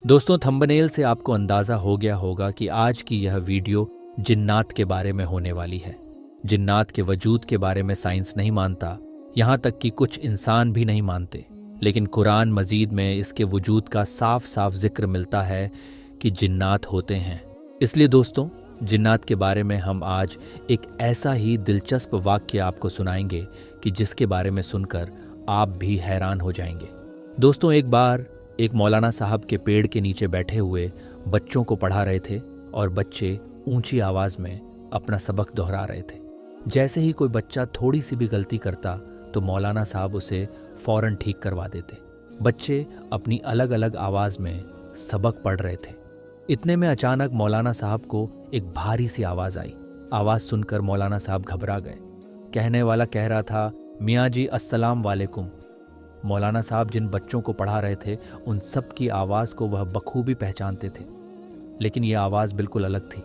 दोस्तों, थंबनेल से आपको अंदाज़ा हो गया होगा कि आज की यह वीडियो जिन्नात के बारे में होने वाली है। जिन्नात के वजूद के बारे में साइंस नहीं मानता, यहाँ तक कि कुछ इंसान भी नहीं मानते, लेकिन कुरान मजीद में इसके वजूद का साफ साफ जिक्र मिलता है कि जिन्नात होते हैं। इसलिए दोस्तों, जिन्नात के बारे में हम आज एक ऐसा ही दिलचस्प वाक्य आपको सुनाएंगे कि जिसके बारे में सुनकर आप भी हैरान हो जाएंगे। दोस्तों, एक बार एक मौलाना साहब के पेड़ के नीचे बैठे हुए बच्चों को पढ़ा रहे थे और बच्चे ऊंची आवाज़ में अपना सबक दोहरा रहे थे। जैसे ही कोई बच्चा थोड़ी सी भी गलती करता तो मौलाना साहब उसे फौरन ठीक करवा देते। बच्चे अपनी अलग अलग आवाज़ में सबक पढ़ रहे थे। इतने में अचानक मौलाना साहब को एक भारी सी आवाज़ आई। आवाज़ सुनकर मौलाना साहब घबरा गए। कहने वाला कह रहा था, मियाँ जी अस्सलाम वालेकुम। मौलाना साहब जिन बच्चों को पढ़ा रहे थे उन सब की आवाज़ को वह बखूबी पहचानते थे, लेकिन यह आवाज़ बिल्कुल अलग थी।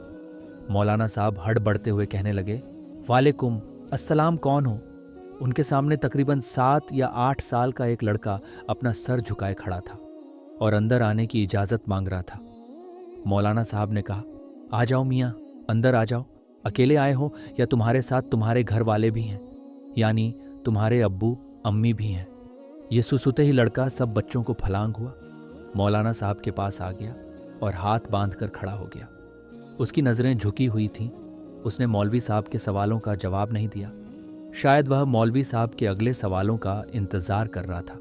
मौलाना साहब हड़बड़ते हुए कहने लगे, वालेकुम अस्सलाम कौन हो? उनके सामने तकरीबन 7 या 8 साल का एक लड़का अपना सर झुकाए खड़ा था और अंदर आने की इजाज़त मांग रहा था। मौलाना साहब ने कहा, आ जाओ मियाँ, अंदर आ जाओ। अकेले आए हो या तुम्हारे साथ तुम्हारे घर वाले भी हैं, यानी तुम्हारे अब्बू अम्मी भी हैं? ये सुसुते ही लड़का सब बच्चों को फलांग हुआ, मौलाना साहब के पास आ गया और हाथ बांधकर खड़ा हो गया। उसकी नज़रें झुकी हुई थीं। उसने मौलवी साहब के सवालों का जवाब नहीं दिया। शायद वह मौलवी साहब के अगले सवालों का इंतज़ार कर रहा था।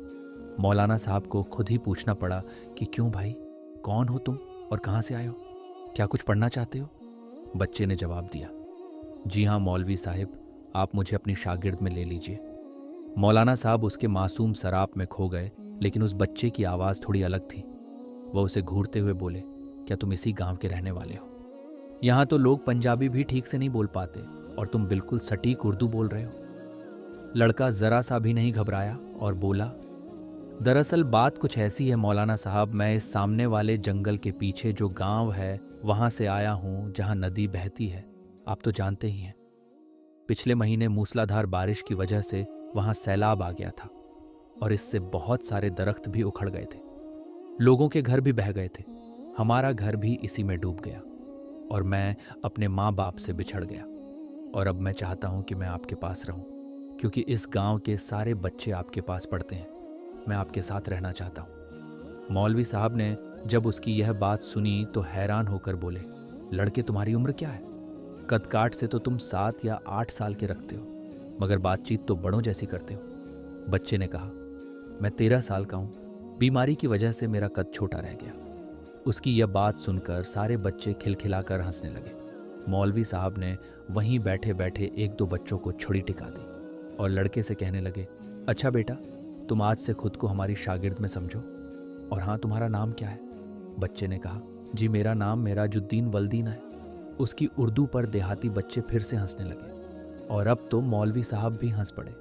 मौलाना साहब को खुद ही पूछना पड़ा कि क्यों भाई, कौन हो तुम और कहाँ से आए हो? क्या कुछ पढ़ना चाहते हो? बच्चे ने जवाब दिया, जी हाँ मौलवी साहिब, आप मुझे अपनी शागिर्द में ले लीजिए। मौलाना साहब उसके मासूम सराप में खो गए, लेकिन उस बच्चे की आवाज़ थोड़ी अलग थी। वह उसे घूरते हुए बोले, क्या तुम इसी गांव के रहने वाले हो? यहाँ तो लोग पंजाबी भी ठीक से नहीं बोल पाते और तुम बिल्कुल सटीक उर्दू बोल रहे हो। लड़का ज़रा सा भी नहीं घबराया और बोला, दरअसल बात कुछ ऐसी है मौलाना साहब, मैं इस सामने वाले जंगल के पीछे जो गांव है वहाँ से आया हूँ जहाँ नदी बहती है। आप तो जानते ही हैं, पिछले महीने मूसलाधार बारिश की वजह से वहां सैलाब आ गया था और इससे बहुत सारे दरख्त भी उखड़ गए थे। लोगों के घर भी बह गए थे। हमारा घर भी इसी में डूब गया और मैं अपने माँ बाप से बिछड़ गया। और अब मैं चाहता हूँ कि मैं आपके पास रहूँ, क्योंकि इस गांव के सारे बच्चे आपके पास पढ़ते हैं। मैं आपके साथ रहना चाहता हूँ। मौलवी साहब ने जब उसकी यह बात सुनी तो हैरान होकर बोले, लड़के तुम्हारी उम्र क्या है? कद काट से तो तुम 7 या 8 साल के रखते हो, मगर बातचीत तो बड़ों जैसी करते हो। बच्चे ने कहा, मैं 13 साल का हूँ, बीमारी की वजह से मेरा कद छोटा रह गया। उसकी यह बात सुनकर सारे बच्चे खिलखिलाकर हंसने लगे। मौलवी साहब ने वहीं बैठे बैठे 1-2 बच्चों को छुरी टिका दी और लड़के से कहने लगे, अच्छा बेटा, तुम आज से खुद को हमारी शागिर्द में समझो। और हाँ, तुम्हारा नाम क्या है? बच्चे ने कहा, जी मेरा नाम मेराजुद्दीन वल्दीना है। उसकी उर्दू पर देहाती बच्चे फिर से हंसने लगे और अब तो मौलवी साहब भी हंस पड़े।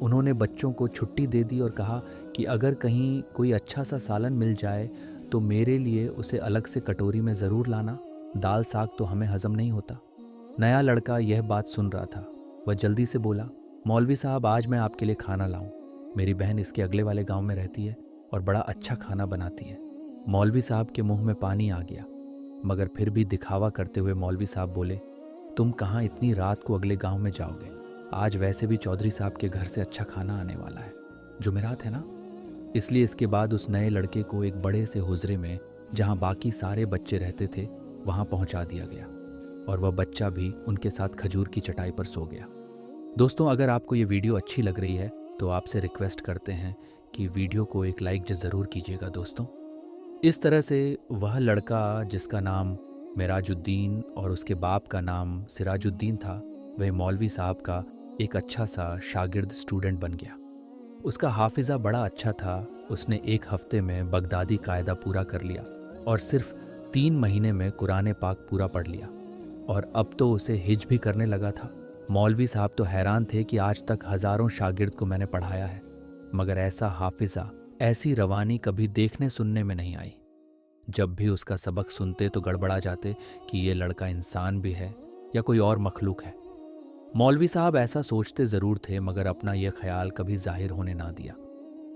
उन्होंने बच्चों को छुट्टी दे दी और कहा कि अगर कहीं कोई अच्छा सा सालन मिल जाए तो मेरे लिए उसे अलग से कटोरी में ज़रूर लाना, दाल साग तो हमें हजम नहीं होता। नया लड़का यह बात सुन रहा था। वह जल्दी से बोला, मौलवी साहब आज मैं आपके लिए खाना लाऊं। मेरी बहन इसके अगले वाले गांव में रहती है और बड़ा अच्छा खाना बनाती है। मौलवी साहब के मुंह में पानी आ गया, मगर फिर भी दिखावा करते हुए मौलवी साहब बोले, तुम कहाँ इतनी रात को अगले गांव में जाओगे? आज वैसे भी चौधरी साहब के घर से अच्छा खाना आने वाला है, जुमेरात है ना। इसलिए इसके बाद उस नए लड़के को एक बड़े से हुजरे में, जहां बाकी सारे बच्चे रहते थे, वहां पहुंचा दिया गया और वह बच्चा भी उनके साथ खजूर की चटाई पर सो गया। दोस्तों, अगर आपको ये वीडियो अच्छी लग रही है तो आपसे रिक्वेस्ट करते हैं कि वीडियो को एक लाइक ज़रूर कीजिएगा। दोस्तों, इस तरह से वह लड़का जिसका नाम मेराजुद्दीन और उसके बाप का नाम सिराजुद्दीन था, वह मौलवी साहब का एक अच्छा सा शागिर्द स्टूडेंट बन गया। उसका हाफिज़ा बड़ा अच्छा था। उसने 1 हफ्ते में बगदादी कायदा पूरा कर लिया और सिर्फ 3 महीने में कुरान पाक पूरा पढ़ लिया और अब तो उसे हिज भी करने लगा था। मौलवी साहब तो हैरान थे कि आज तक हज़ारों शागिर्द को मैंने पढ़ाया है, मगर ऐसा हाफिज़ा, ऐसी रवानी कभी देखने सुनने में नहीं आई। जब भी उसका सबक सुनते तो गड़बड़ा जाते कि ये लड़का इंसान भी है या कोई और मखलूक है। मौलवी साहब ऐसा सोचते ज़रूर थे, मगर अपना यह ख्याल कभी जाहिर होने ना दिया।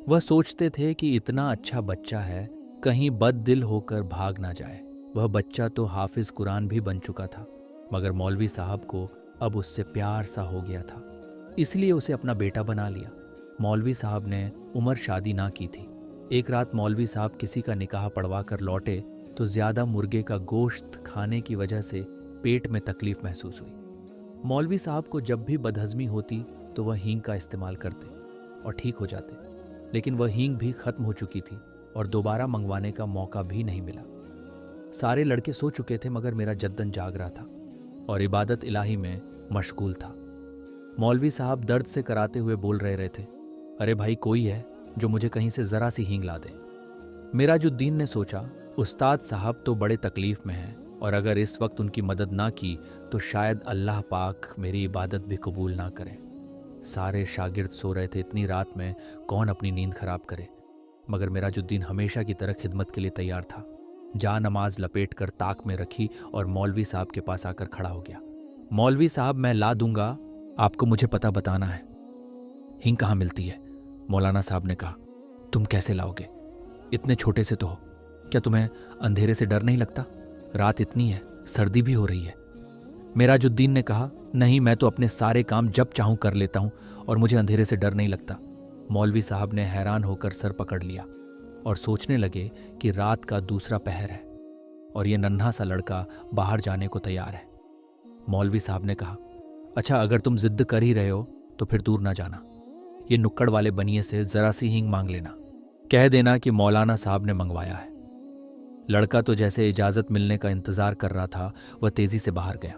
वह सोचते थे कि इतना अच्छा बच्चा है, कहीं बददिल होकर भाग ना जाए। वह बच्चा तो हाफिज कुरान भी बन चुका था, मगर मौलवी साहब को अब उससे प्यार सा हो गया था, इसलिए उसे अपना बेटा बना लिया। मौलवी साहब ने उमर शादी ना की थी। एक रात मौलवी साहब किसी का निकाह पढ़वा कर लौटे तो ज़्यादा मुर्गे का गोश्त खाने की वजह से पेट में तकलीफ महसूस हुई। मौलवी साहब को जब भी बदहज़मी होती तो वह हींग का इस्तेमाल करते और ठीक हो जाते, लेकिन वह हींग भी ख़त्म हो चुकी थी और दोबारा मंगवाने का मौका भी नहीं मिला। सारे लड़के सो चुके थे, मगर मेरा जद्दन जाग रहा था और इबादत इलाही में मशगूल था। मौलवी साहब दर्द से कराते हुए बोल रहे थे, अरे भाई, कोई है जो मुझे कहीं से ज़रा सी हींग ला दे। मिराजुद्दीन ने सोचा, उस्ताद साहब तो बड़े तकलीफ़ में हैं और अगर इस वक्त उनकी मदद ना की तो शायद अल्लाह पाक मेरी इबादत भी कबूल ना करे। सारे शागिर्द सो रहे थे, इतनी रात में कौन अपनी नींद खराब करे। मगर मिराजुद्दीन हमेशा की तरह खिदमत के लिए तैयार था। जा नमाज लपेट कर ताक में रखी और मौलवी साहब के पास आकर खड़ा हो गया। मौलवी साहब, मैं ला दूंगा, आपको मुझे पता बताना है। हींग कहाँ मिलती है? मौलाना साहब ने कहा। तुम कैसे लाओगे? इतने छोटे से तो हो, क्या तुम्हें अंधेरे से डर नहीं लगता? रात इतनी है, सर्दी भी हो रही है। मिराजुद्दीन ने कहा, नहीं, मैं तो अपने सारे काम जब चाहूं कर लेता हूं और मुझे अंधेरे से डर नहीं लगता। मौलवी साहब ने हैरान होकर सर पकड़ लिया और सोचने लगे कि रात का दूसरा पहर है और ये नन्हा सा लड़का बाहर जाने को तैयार है। मौलवी साहब ने कहा, अच्छा, अगर तुम जिद्द कर ही रहे हो तो फिर दूर ना जाना। ये नुक्कड़ वाले बनिए से जरा सी हींग मांग लेना, कह देना कि मौलाना साहब ने मंगवाया है। लड़का तो जैसे इजाज़त मिलने का इंतज़ार कर रहा था, वह तेज़ी से बाहर गया।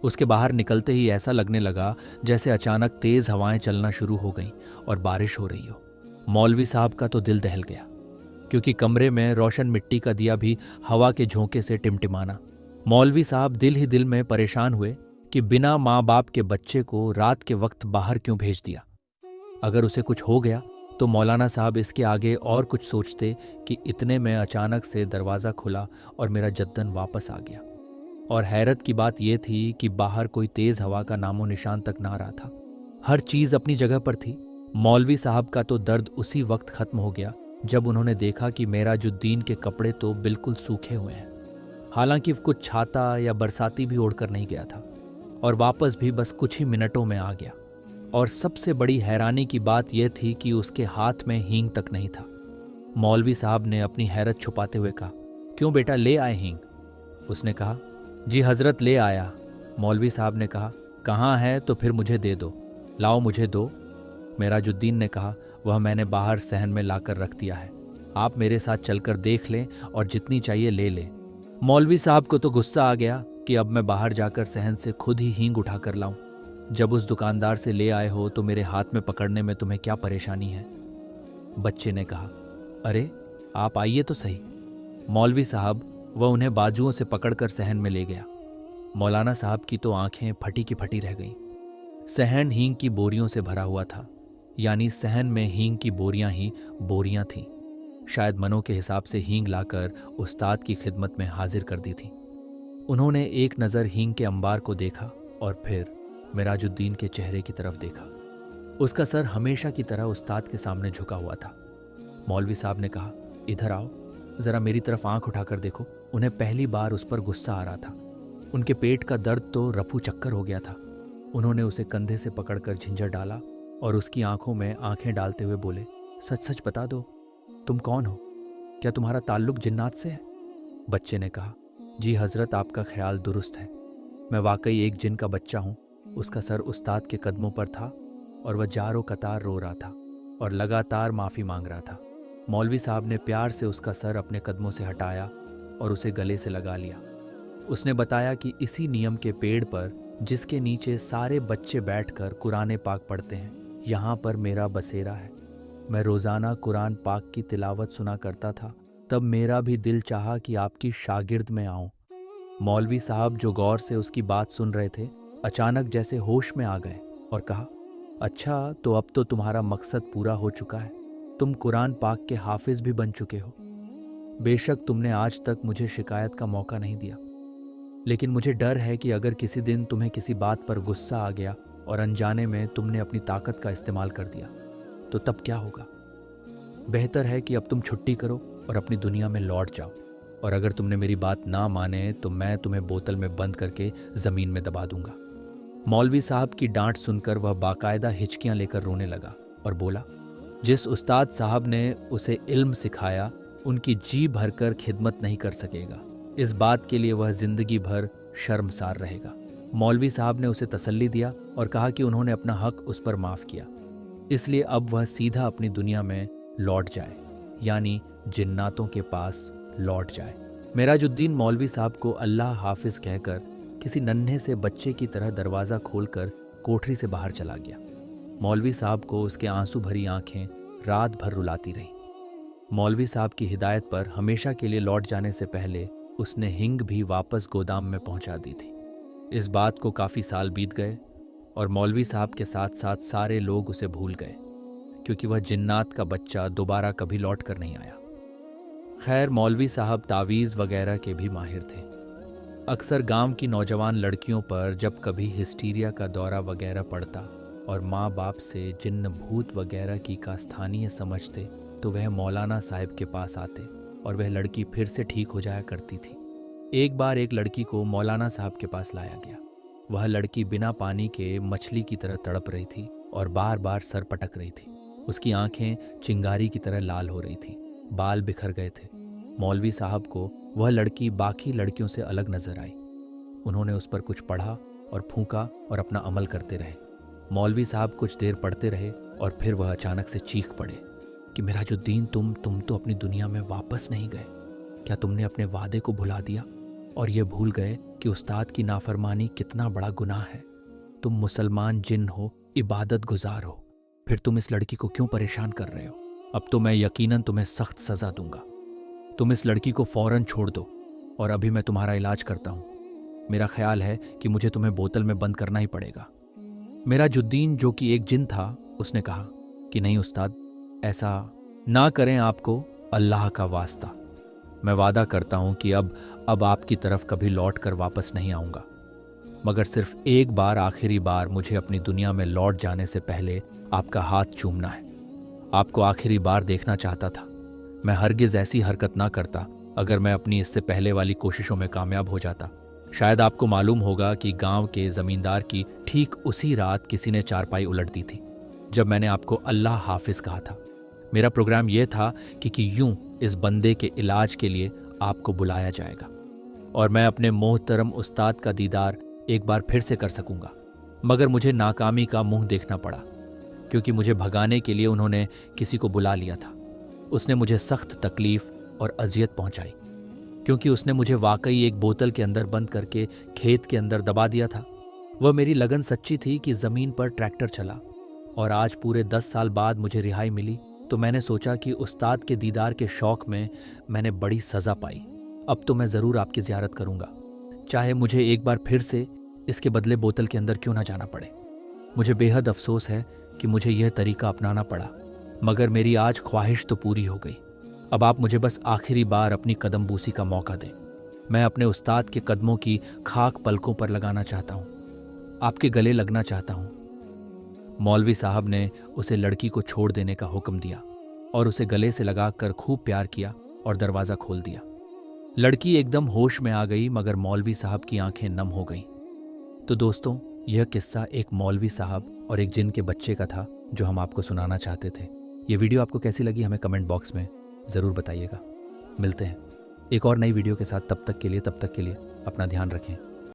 उसके बाहर निकलते ही ऐसा लगने लगा जैसे अचानक तेज़ हवाएं चलना शुरू हो गईं और बारिश हो रही हो। मौलवी साहब का तो दिल दहल गया, क्योंकि कमरे में रोशन मिट्टी का दिया भी हवा के झोंके से टिमटिमाना। मौलवी साहब दिल ही दिल में परेशान हुए कि बिना माँ बाप के बच्चे को रात के वक्त बाहर क्यों भेज दिया। अगर उसे कुछ हो गया तो मौलाना साहब इसके आगे और कुछ सोचते कि इतने में अचानक से दरवाज़ा खुला और मेरा जद्दन वापस आ गया। और हैरत की बात यह थी कि बाहर कोई तेज़ हवा का नामो निशान तक ना रहा था। हर चीज़ अपनी जगह पर थी। मौलवी साहब का तो दर्द उसी वक्त ख़त्म हो गया जब उन्होंने देखा कि मिराजुद्दीन के कपड़े तो बिल्कुल सूखे हुए हैं। हालांकि कुछ छाता या बरसाती भी ओढ़कर नहीं गया था और वापस भी बस कुछ ही मिनटों में आ गया। और सबसे बड़ी हैरानी की बात यह थी कि उसके हाथ में हींग तक नहीं था। मौलवी साहब ने अपनी हैरत छुपाते हुए कहा, क्यों बेटा, ले आए हींग? उसने कहा, जी हजरत, ले आया। मौलवी साहब ने कहा, कहाँ है? तो फिर मुझे दे दो, लाओ मुझे दो। मिराजुद्दीन ने कहा, वह मैंने बाहर सहन में लाकर रख दिया है, आप मेरे साथ चलकर देख लें और जितनी चाहिए ले लें। मौलवी साहब को तो गुस्सा आ गया कि अब मैं बाहर जाकर सहन से खुद ही हींग उठा कर लाऊं। जब उस दुकानदार से ले आए हो तो मेरे हाथ में पकड़ने में तुम्हें क्या परेशानी है? बच्चे ने कहा, अरे आप आइए तो सही। मौलवी साहब वह उन्हें बाजुओं से पकड़कर सहन में ले गया। मौलाना साहब की तो आंखें फटी की फटी रह गईं। सहन हींग की बोरियों से भरा हुआ था, यानी सहन में हींग की बोरियां ही बोरियां थीं। शायद मनों के हिसाब से हींग लाकर उस्ताद की खिदमत में हाजिर कर दी थी। उन्होंने एक नज़र हींग के अंबार को देखा और फिर मिराजुद्दीन के चेहरे की तरफ देखा। उसका सर हमेशा की तरह उस्ताद के सामने झुका हुआ था। मौलवी साहब ने कहा, इधर आओ, ज़रा मेरी तरफ आंख उठाकर देखो। उन्हें पहली बार उस पर गुस्सा आ रहा था। उनके पेट का दर्द तो रफू चक्कर हो गया था। उन्होंने उसे कंधे से पकड़कर झिंझर डाला और उसकी आंखों में आंखें डालते हुए बोले, सच सच बता दो, तुम कौन हो? क्या तुम्हारा ताल्लुक जिन्नात से है? बच्चे ने कहा, जी हजरत, आपका ख्याल दुरुस्त है, मैं वाकई एक जिन का बच्चा हूँ। उसका सर उस्ताद के कदमों पर था और वह जारो कतार रो रहा था और लगातार माफ़ी मांग रहा था। मौलवी साहब ने प्यार से उसका सर अपने कदमों से हटाया और उसे गले से लगा लिया। उसने बताया कि इसी नियम के पेड़ पर, जिसके नीचे सारे बच्चे बैठकर कुरान पाक पढ़ते हैं, यहाँ पर मेरा बसेरा है। मैं रोज़ाना कुरान पाक की तिलावत सुना करता था, तब मेरा भी दिल चाहा कि आपकी शागिर्द में आऊं। मौलवी साहब जो गौर से उसकी बात सुन रहे थे, अचानक जैसे होश में आ गए और कहा, अच्छा, तो अब तो तुम्हारा मकसद पूरा हो चुका है। तुम कुरान पाक के हाफिज भी बन चुके हो। बेशक तुमने आज तक मुझे शिकायत का मौका नहीं दिया, लेकिन मुझे डर है कि अगर किसी दिन तुम्हें किसी बात पर गुस्सा आ गया और अनजाने में तुमने अपनी ताकत का इस्तेमाल कर दिया, तो तब क्या होगा? बेहतर है कि अब तुम छुट्टी करो और अपनी दुनिया में लौट जाओ, और अगर तुमने मेरी बात ना माने तो मैं तुम्हें बोतल में बंद करके ज़मीन में दबा दूंगा। मौलवी साहब की डांट सुनकर वह बाकायदा हिचकियां लेकर रोने लगा और बोला, जिस उस्ताद साहब ने उसे इल्म सिखाया उनकी जी भरकर खिदमत नहीं कर सकेगा। इस बात के लिए वह जिंदगी भर शर्मसार रहेगा। मौलवी साहब ने उसे तसल्ली दिया और कहा कि उन्होंने अपना हक उस पर माफ़ किया, इसलिए अब वह सीधा अपनी दुनिया में लौट जाए, यानी जिन्नातों के पास लौट जाए। मेराजुद्दीन मौलवी साहब को अल्लाह हाफिज कहकर किसी नन्हे से बच्चे की तरह दरवाज़ा खोलकर कोठरी से बाहर चला गया। मौलवी साहब को उसके आंसू भरी आंखें रात भर रुलाती रहीं। मौलवी साहब की हिदायत पर हमेशा के लिए लौट जाने से पहले उसने हिंग भी वापस गोदाम में पहुंचा दी थी। इस बात को काफ़ी साल बीत गए और मौलवी साहब के साथ साथ सारे लोग उसे भूल गए, क्योंकि वह जिन्नात का बच्चा दोबारा कभी लौट कर नहीं आया। खैर, मौलवी साहब तावीज़ वगैरह के भी माहिर थे। अक्सर गांव की नौजवान लड़कियों पर जब कभी हिस्टीरिया का दौरा वगैरह पड़ता और माँ बाप से जिन्न भूत वगैरह की का स्थानीय समझते तो वह मौलाना साहब के पास आते और वह लड़की फिर से ठीक हो जाया करती थी। एक बार एक लड़की को मौलाना साहब के पास लाया गया। वह लड़की बिना पानी के मछली की तरह तड़प रही थी और बार बार सर पटक रही थी। उसकी आंखें चिंगारी की तरह लाल हो रही थी, बाल बिखर गए थे। मौलवी साहब को वह लड़की बाकी लड़कियों से अलग नजर आई। उन्होंने उस पर कुछ पढ़ा और फूंका और अपना अमल करते रहे। मौलवी साहब कुछ देर पढ़ते रहे और फिर वह अचानक से चीख पड़े कि मेराजुद्दीन, तुम तो अपनी दुनिया में वापस नहीं गए। क्या तुमने अपने वादे को भुला दिया और ये भूल गए कि उस्ताद की नाफरमानी कितना बड़ा गुनाह है? तुम मुसलमान जिन हो, इबादत गुजार हो, फिर तुम इस लड़की को क्यों परेशान कर रहे हो? अब तो मैं यकीनन तुम्हें सख्त सज़ा दूंगा। तुम इस लड़की को फ़ौरन छोड़ दो और अभी मैं तुम्हारा इलाज करता हूँ। मेरा ख्याल है कि मुझे तुम्हें बोतल में बंद करना ही पड़ेगा। मेराजुद्दीन, जो कि एक जिन था, उसने कहा कि नहीं उस्ताद, ऐसा ना करें, आपको अल्लाह का वास्ता। मैं वादा करता हूँ कि अब आपकी तरफ कभी लौट कर वापस नहीं आऊँगा, मगर सिर्फ एक बार, आखिरी बार मुझे अपनी दुनिया में लौट जाने से पहले आपका हाथ चूमना है। आपको आखिरी बार देखना चाहता था। मैं हरगिज़ ऐसी हरकत ना करता अगर मैं अपनी इससे पहले वाली कोशिशों में कामयाब हो जाता। शायद आपको मालूम होगा कि गांव के ज़मींदार की ठीक उसी रात किसी ने चारपाई उलट दी थी जब मैंने आपको अल्लाह हाफिज कहा था। मेरा प्रोग्राम यह था कि यूं इस बंदे के इलाज के लिए आपको बुलाया जाएगा और मैं अपने मोहतरम उस्ताद का दीदार एक बार फिर से कर सकूंगा। मगर मुझे नाकामी का मुंह देखना पड़ा, क्योंकि मुझे भगाने के लिए उन्होंने किसी को बुला लिया था। उसने मुझे सख्त तकलीफ और अजियत पहुंचाई, क्योंकि उसने मुझे वाकई एक बोतल के अंदर बंद करके खेत के अंदर दबा दिया था। वह मेरी लगन सच्ची थी कि ज़मीन पर ट्रैक्टर चला और आज पूरे 10 साल बाद मुझे रिहाई मिली, तो मैंने सोचा कि उस्ताद के दीदार के शौक़ में मैंने बड़ी सज़ा पाई। अब तो मैं ज़रूर आपकी ज़ियारत करूँगा, चाहे मुझे एक बार फिर से इसके बदले बोतल के अंदर क्यों ना जाना पड़े। मुझे बेहद अफसोस है कि मुझे यह तरीका अपनाना पड़ा, मगर मेरी आज ख्वाहिश तो पूरी हो गई। अब आप मुझे बस आखिरी बार अपनी कदम बूसी का मौका दें। मैं अपने उस्ताद के कदमों की खाक पलकों पर लगाना चाहता हूँ, आपके गले लगना चाहता हूँ। मौलवी साहब ने उसे लड़की को छोड़ देने का हुक्म दिया और उसे गले से लगाकर खूब प्यार किया और दरवाज़ा खोल दिया। लड़की एकदम होश में आ गई, मगर मौलवी साहब की आंखें नम हो गईं। तो दोस्तों, यह किस्सा एक मौलवी साहब और एक जिन के बच्चे का था जो हम आपको सुनाना चाहते थे। ये वीडियो आपको कैसी लगी हमें कमेंट बॉक्स में ज़रूर बताइएगा। मिलते हैं एक और नई वीडियो के साथ। तब तक के लिए अपना ध्यान रखें।